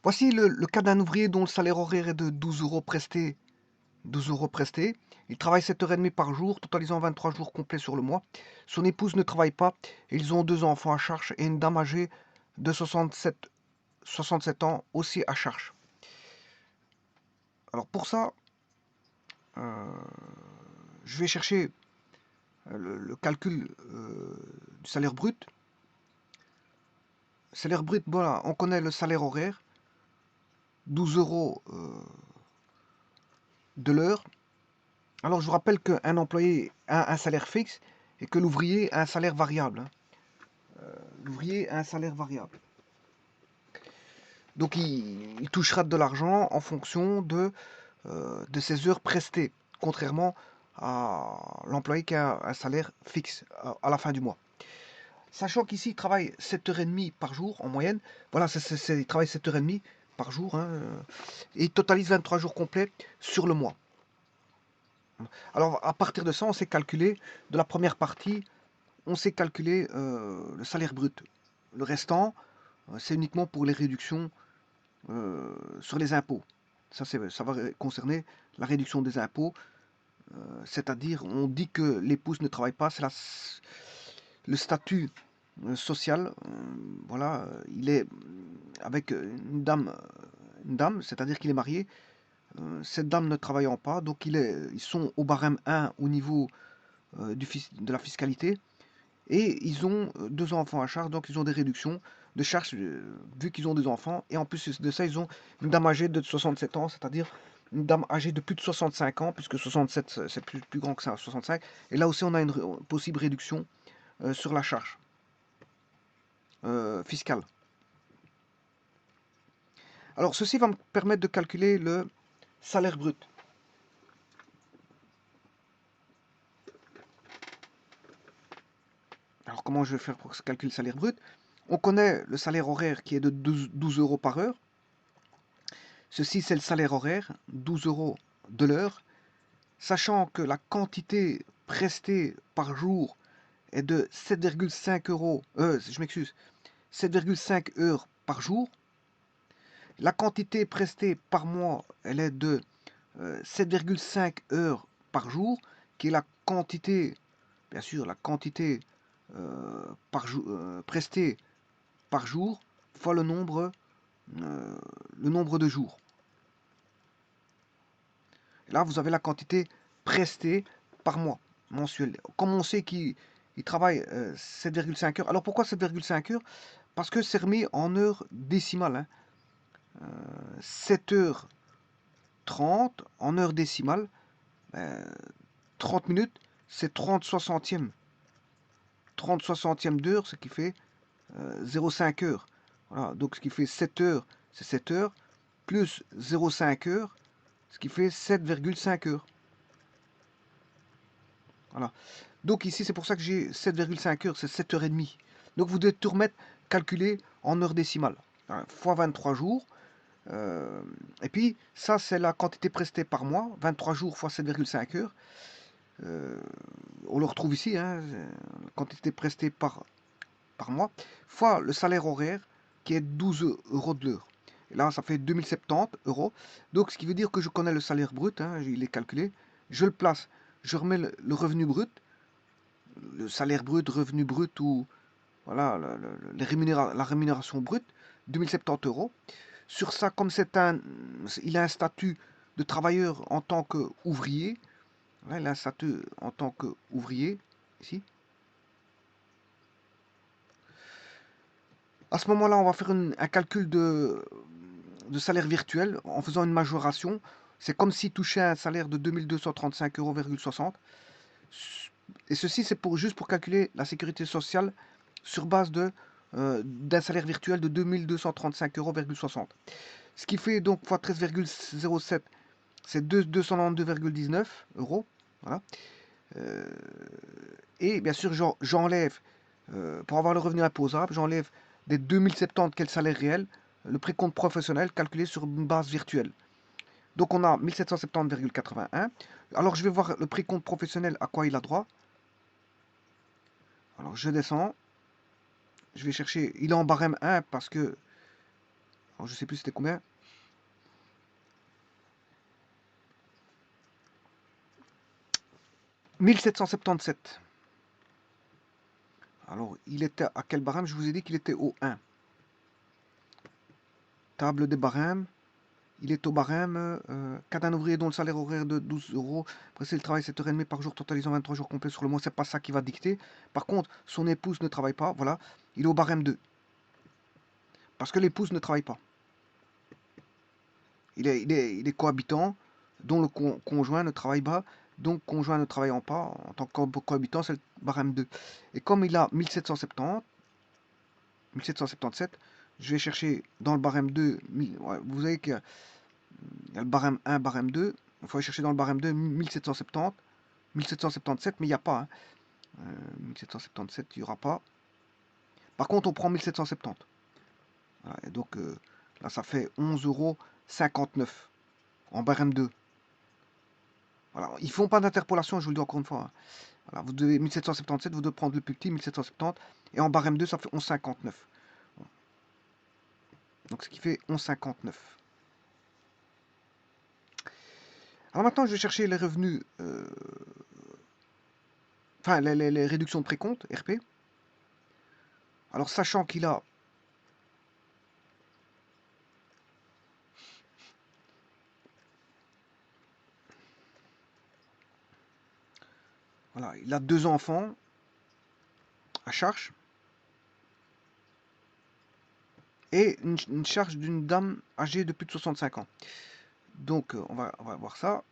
Voici le cas d'un ouvrier dont le salaire horaire est de 12 euros prestés. 12 euros prestés. Il travaille 7h30 par jour, totalisant 23 jours complets sur le mois. Son épouse ne travaille pas. Ils ont 2 enfants à charge et une dame âgée de 67 ans aussi à charge. Alors pour ça, euh, je vais chercher le calcul du salaire brut. Salaire brut, voilà, on connaît le salaire horaire, 12 euros de l'heure. Alors je vous rappelle qu'un employé a un salaire fixe et que l'ouvrier a un salaire variable. L'ouvrier a un salaire variable. Donc il touchera de l'argent en fonction de ses heures prestées, contrairement à l'employé qui a un salaire fixe à la fin du mois. Sachant qu'ici, il travaille 7h30 par jour en moyenne. Voilà, il travaille 7h30 par jour. Hein, et il totalise 23 jours complets sur le mois. Alors, à partir de ça, on sait calculer, de la première partie, on sait calculer le salaire brut. Le restant, c'est uniquement pour les réductions sur les impôts. Ça va concerner la réduction des impôts. C'est-à-dire, on dit que l'épouse ne travaille pas, c'est le statut social. Voilà, il est avec une dame, c'est-à-dire qu'il est marié. Cette dame ne travaillant pas, donc ils sont au barème 1 au niveau de la fiscalité. Et ils ont 2 enfants à charge, donc ils ont des réductions de charges vu qu'ils ont des enfants. Et en plus de ça, ils ont une dame âgée de 67 ans, c'est-à-dire une dame âgée de plus de 65 ans, puisque 67 c'est plus grand que ça, 65. Et là aussi, on a une possible réduction sur la charge fiscale. Alors, ceci va me permettre de calculer le salaire brut. Alors, comment je vais faire pour calculer le salaire brut? On connaît le salaire horaire qui est de 12 euros par heure. Ceci, c'est le salaire horaire, 12 euros de l'heure. Sachant que la quantité prestée par jour est de 7,5 euros, je m'excuse, 7,5 heures par jour. La quantité prestée par mois, elle est de 7,5 heures par jour, qui est la quantité, bien sûr, la quantité prestée par jour fois le nombre de jours. Et là, vous avez la quantité prestée par mois mensuel. Comme on sait qu'il travaille 7,5 heures. Alors pourquoi 7,5 heures? Parce que c'est remis en heures décimales. Hein. 7h30 en heure décimale. 30 minutes, c'est 30 soixantièmes. 30 soixantièmes d'heure, ce qui fait 0,5 heures. Voilà, donc ce qui fait 7 heures, c'est 7 heures, plus 0,5 heures, ce qui fait 7,5 heures. Voilà. Donc ici, c'est pour ça que j'ai 7,5 heures, c'est 7h30. Donc vous devez tout remettre, calculer en heures décimales. Hein, fois 23 jours. Et puis, ça, c'est la quantité prestée par mois. 23 jours fois 7,5 heures. On le retrouve ici, hein, la quantité prestée par mois, fois le salaire horaire, qui est 12 euros de l'heure. Et là, ça fait 2070 euros. Donc, ce qui veut dire que je connais le salaire brut, hein, il est calculé. Je le place, je remets le revenu brut, le salaire brut, revenu brut ou voilà, la rémunération brute, 2070 euros. Sur ça, comme il a un statut de travailleur en tant qu'ouvrier, voilà, il a un statut en tant qu'ouvrier, ici. À ce moment-là, on va faire un calcul de salaire virtuel en faisant une majoration. C'est comme s'il touchait un salaire de 2235,60 euros. Et ceci, c'est juste pour calculer la sécurité sociale sur base d'un salaire virtuel de 2235,60 euros. Ce qui fait donc fois 13,07, c'est 292,19 euros. Voilà. Et bien sûr, j'enlève, pour avoir le revenu imposable, j'enlève des 2070 quel salaire réel, le précompte professionnel calculé sur une base virtuelle. Donc on a 1770,81. Alors je vais voir le précompte professionnel à quoi il a droit. Alors je descends. Je vais chercher. Il est en barème 1 parce que Alors, je sais plus c'était combien. « 1777. Alors, il était à quel barème? Je vous ai dit qu'il était au 1. Table des barèmes. Il est au barème. Cas d'un ouvrier dont le salaire horaire de 12 euros. Après, le travail 7h30 par jour, totalisant 23 jours complets sur le mois. C'est pas ça qui va dicter. Par contre, son épouse ne travaille pas. Voilà. Il est au barème 2. Parce que l'épouse ne travaille pas. Il est cohabitant, dont le conjoint ne travaille pas. Donc, conjoint ne travaillant pas, en tant que cohabitant, c'est le barème 2. Et comme il a 1770, 1777, je vais chercher dans le barème 2, ouais, vous savez qu'il y a le barème 1, barème 2, il faut aller chercher dans le barème 2 1770, 1777, mais il n'y a pas. Hein. 1777, il n'y aura pas. Par contre, on prend 1770. Voilà, et donc, là, ça fait 11,59 € en barème 2. Voilà, ils ne font pas d'interpolation, je vous le dis encore une fois. Hein. Voilà, vous devez 1777, vous devez prendre le plus petit, 1770, et en barème 2, ça fait 11,59. Donc, ce qui fait 11,59. Alors maintenant, je vais chercher les revenus, enfin les réductions de précompte, RP. Alors, sachant qu'il a voilà, il a 2 enfants à charge et une charge d'une dame âgée de plus de 65 ans. Donc, on va voir ça.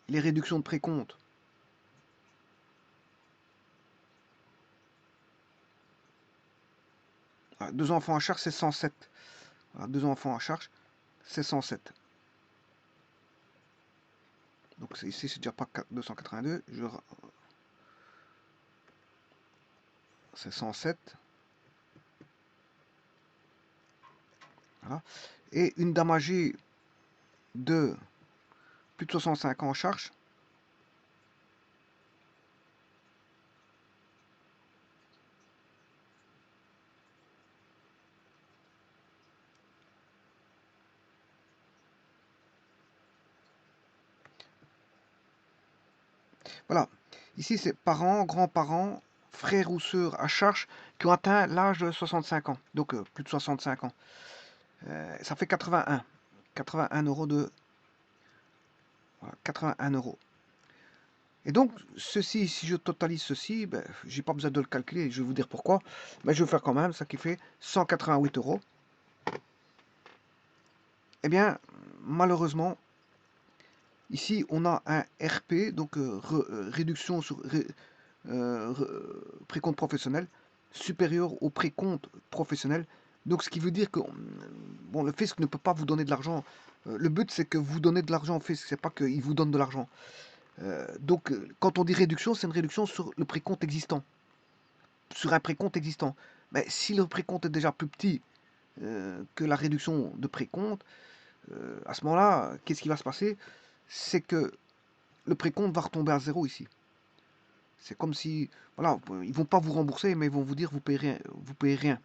Les réductions de précompte. Voilà, 2 enfants à charge, c'est 107. Voilà, 2 enfants à charge, c'est 107. Donc ici, c'est déjà pas 282. C'est 107. Voilà. Et une dame âgée de plus de 65 ans en charge. Voilà. Ici, c'est parents, grands-parents, frères ou sœurs à charge qui ont atteint l'âge de 65 ans. Donc, plus de 65 ans. Ça fait 81. 81 € de... Voilà, 81 €. Et donc, ceci, si je totalise ceci, ben, j'ai pas besoin de le calculer, je vais vous dire pourquoi. Mais je vais faire quand même, ça qui fait 188 €. Eh bien, malheureusement, ici, on a un RP, donc réduction sur précompte professionnel, supérieur au précompte professionnel. Donc, ce qui veut dire que bon, le fisc ne peut pas vous donner de l'argent. Le but, c'est que vous donnez de l'argent au fisc, c'est pas qu'il vous donne de l'argent. Donc, quand on dit réduction, c'est une réduction sur le précompte existant, sur un précompte existant. Mais si le précompte est déjà plus petit que la réduction de précompte, à ce moment-là, qu'est-ce qui va se passer? C'est que le précompte va retomber à zéro ici. C'est comme si, voilà, ils vont pas vous rembourser, mais ils vont vous dire vous payez rien, vous payez rien.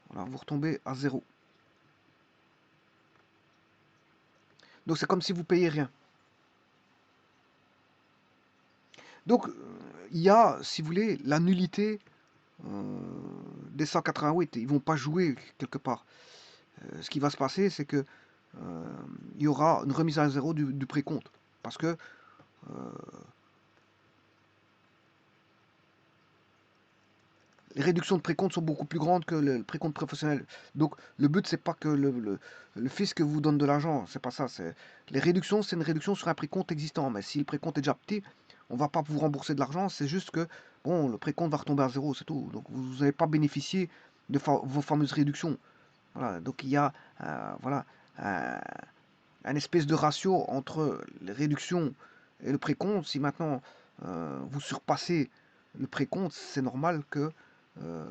Voilà, vous retombez à zéro. Donc c'est comme si vous payez rien. Donc il y a, si vous voulez, la nullité des 188. Ils vont pas jouer quelque part. Ce qui va se passer, c'est que il y aura une remise à zéro du précompte. Parce que les réductions de précompte sont beaucoup plus grandes que le précompte professionnel. Donc le but, c'est pas que le fisc vous donne de l'argent. C'est pas ça. Les réductions, c'est une réduction sur un précompte existant. Mais si le précompte est déjà petit, on va pas vous rembourser de l'argent. C'est juste que bon, le précompte va retomber à zéro, c'est tout. Donc vous n'allez pas bénéficier de vos fameuses réductions. Voilà. Donc il y a voilà, un espèce de ratio entre les réductions et le précompte. Si maintenant vous surpassez le précompte, c'est normal que euh,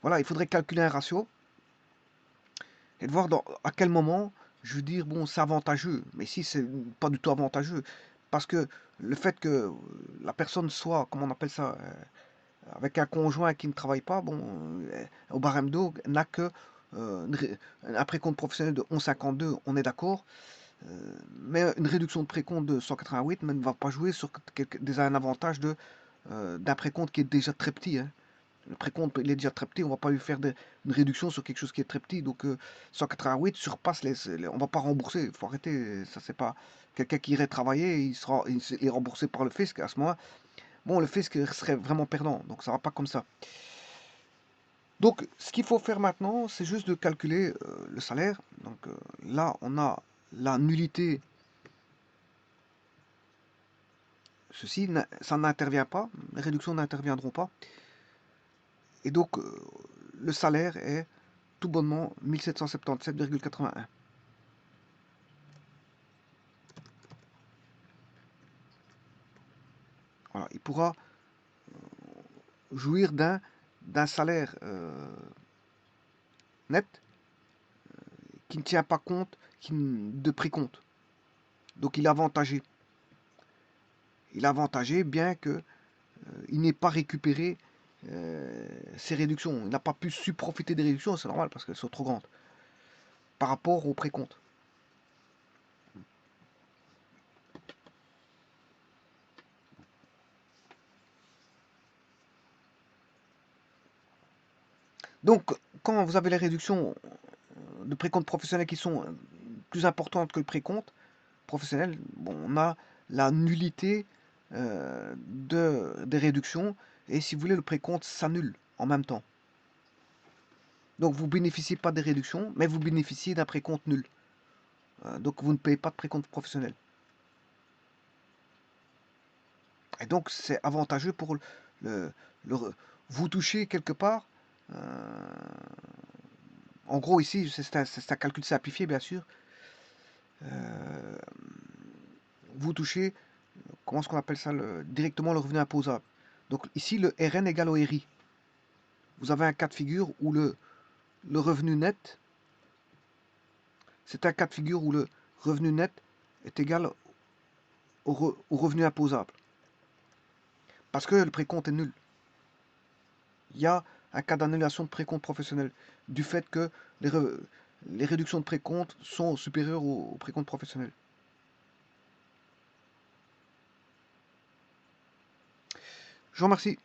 voilà, il faudrait calculer un ratio et de voir à quel moment je veux dire bon c'est avantageux. Mais ici c'est pas du tout avantageux parce que le fait que la personne soit, comment on appelle ça, avec un conjoint qui ne travaille pas, bon, au barème d'eau, n'a que un précompte professionnel de 11,52, on est d'accord, mais une réduction de précompte de 188 mais ne va pas jouer sur un avantage d'un précompte qui est déjà très petit, hein. Le précompte, il est déjà très petit, on va pas lui faire une réduction sur quelque chose qui est très petit. Donc 188 surpasse on va pas rembourser. Il faut arrêter. Ça, c'est pas quelqu'un qui irait travailler, il est remboursé par le fisc. À ce moment-là, bon, le fisc serait vraiment perdant. Donc ça va pas comme ça. Donc ce qu'il faut faire maintenant, c'est juste de calculer le salaire. Donc là, on a la nullité. Ceci, ça n'intervient pas. Les réductions n'interviendront pas. Et donc le salaire est tout bonnement 1777,81. Voilà, il pourra jouir d'un salaire net qui ne tient pas compte de précompte. Donc il est avantagé. Il est avantagé bien que il n'ait pas récupéré ses réductions. Il n'a pas pu profiter des réductions, c'est normal parce qu'elles sont trop grandes par rapport au précompte. Donc quand vous avez les réductions de précompte professionnel qui sont plus importantes que le précompte professionnel, bon, on a la nullité des réductions et si vous voulez le précompte s'annule en même temps. Donc vous ne bénéficiez pas des réductions, mais vous bénéficiez d'un précompte nul. Donc vous ne payez pas de précompte professionnel. Et donc c'est avantageux pour vous toucher quelque part. En gros ici, c'est un calcul simplifié bien sûr. Vous touchez, comment est-ce qu'on appelle ça, directement le revenu imposable. Donc ici le RN égale au RI. Vous avez un cas de figure où le revenu net, c'est un cas de figure où le revenu net est égal au revenu imposable. Parce que le précompte est nul. Il y a un cas d'annulation de précompte professionnel du fait que les réductions de précompte sont supérieures au précompte professionnel. Je vous remercie.